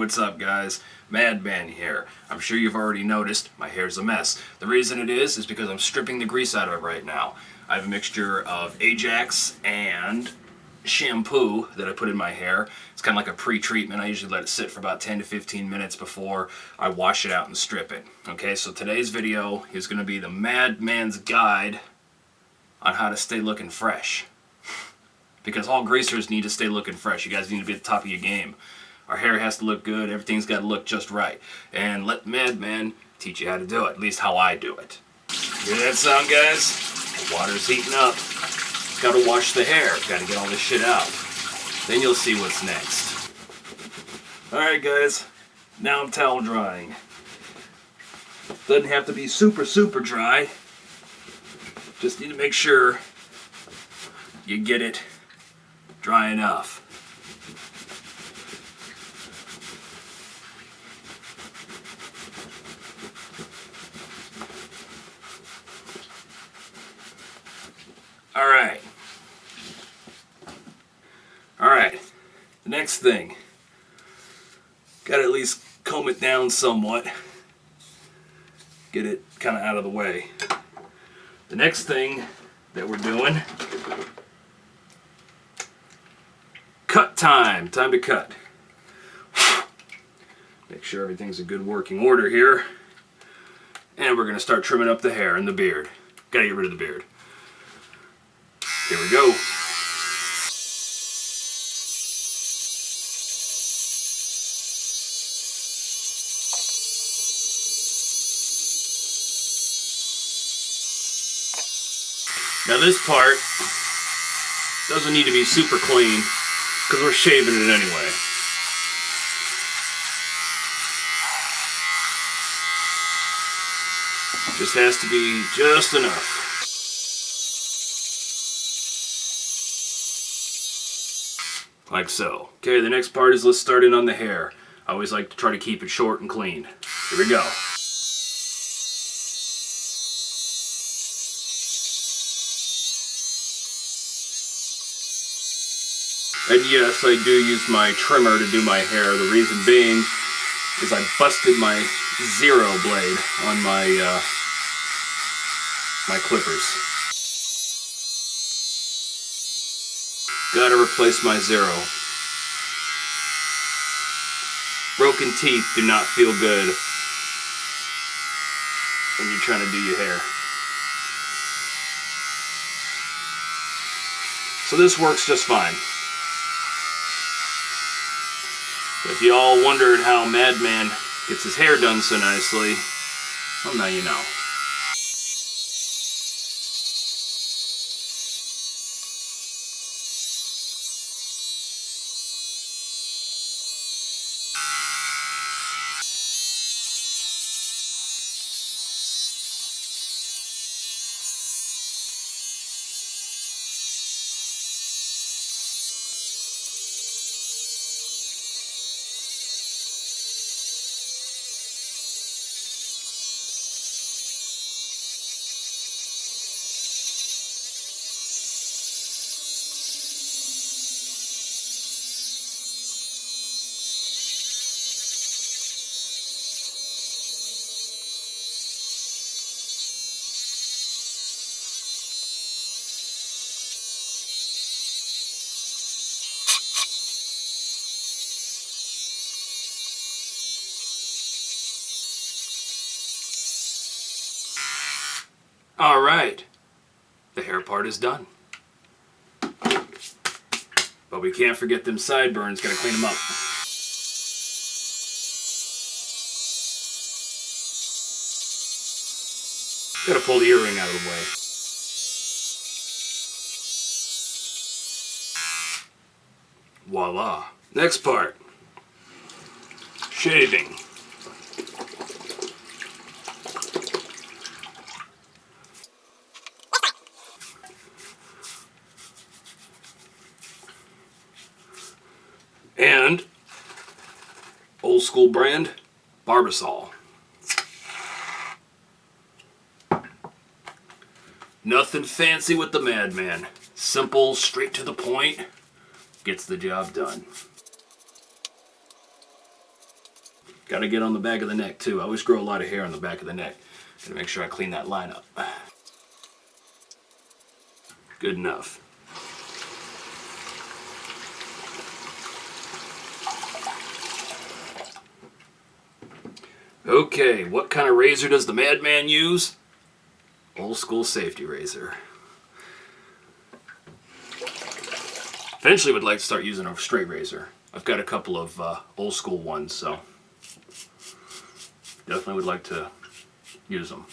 what's up guys? Madman here. I'm sure you've already noticed my hair's a mess. The reason it is because I'm stripping the grease out of it right now. I have a mixture of Ajax and shampoo that I put in my hair. It's kind of like a pre-treatment. I usually let it sit for about 10 to 15 minutes before I wash it out and strip it. Okay, so today's video is going to be the Madman's guide on how to stay looking fresh. Because all greasers need to stay looking fresh. You guys need to be at the top of your game. Our hair has to look good. Everything's got to look just right. And let Madman teach you how to do it. At least how I do it. Hear that sound, guys? The water's heating up. Got to wash the hair. Got to get all this shit out. Then you'll see what's next. Alright, guys. Now I'm towel drying. Doesn't have to be super dry. Just need to make sure you get it dry enough. Alright, the next thing, gotta at least comb it down somewhat, get it kind of out of the way. The next thing that we're doing, cut time to cut. Make sure everything's in good working order here, and we're gonna start trimming up the hair and the beard. Gotta get rid of the beard. Here we go. Now this part doesn't need to be super clean because we're shaving it anyway. Just has to be just enough. Like so. Okay, the next part is let's start in on the hair. I always like to try to keep it short and clean. Here we go. And yes, I do use my trimmer to do my hair. The reason being is I busted my zero blade on my my clippers. Gotta replace my zero. Broken teeth do not feel good when you're trying to do your hair. So this works just fine. If you all wondered how Madman gets his hair done so nicely, well, now you know. Alright, the hair part is done. But we can't forget them sideburns, gotta clean them up. Gotta pull the earring out of the way. Voila. Next part, shaving. And old school brand Barbasol. Nothing fancy with the Madman. Simple, straight to the point, gets the job done. Gotta get on the back of the neck too. I always grow a lot of hair on the back of the neck. Gotta make sure I clean that line up. Good enough. Okay, what kind of razor does the Madman use? Old school safety razor. Eventually would like to start using a straight razor. I've got a couple of old school ones, so definitely would like to use them.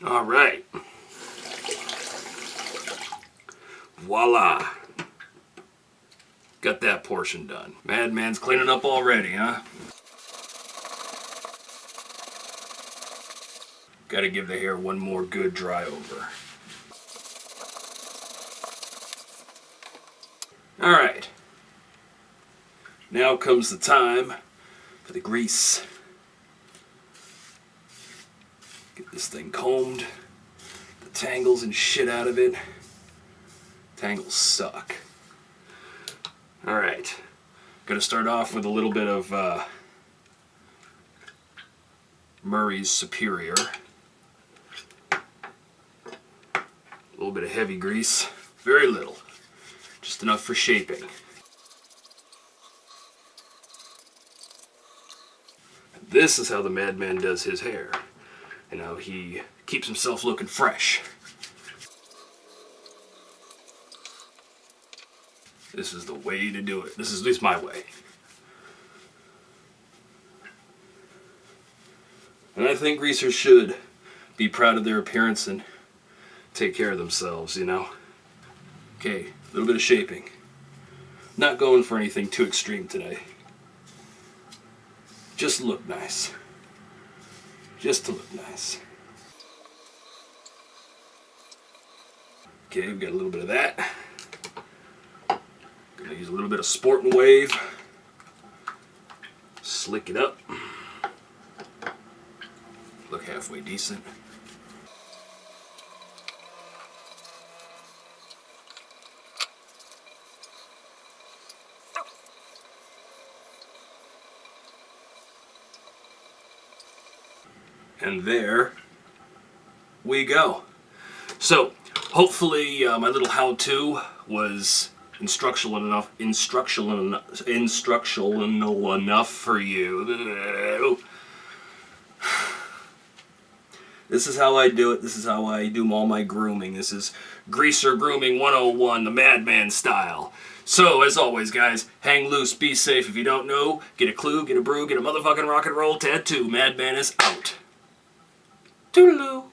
All right. Voila. Got that portion done. Madman's cleaning up already, huh? Gotta give the hair one more good dry over. All right. Now comes the time for the grease. Get this thing combed, the tangles and shit out of it. Tangles suck. Alright, gonna start off with a little bit of Murray's Superior. A little bit of heavy grease, very little, just enough for shaping. This is how the Madman does his hair. You know, he keeps himself looking fresh. This is the way to do it. This is at least my way. And I think greasers should be proud of their appearance and take care of themselves, you know. Okay, a little bit of shaping. Not going for anything too extreme today. Just look nice. Just to look nice. Okay, we've got a little bit of that. Gonna use a little bit of Sport and Wave. Slick it up. Look halfway decent. And there we go. So, hopefully my little how-to was instructional enough for you. This is how I do it. This is how I do all my grooming. This is Greaser Grooming 101, the Madman style. So, as always, guys, hang loose, be safe. If you don't know, get a clue, get a brew, get a motherfucking rock and roll tattoo. Madman is out. Toodaloo.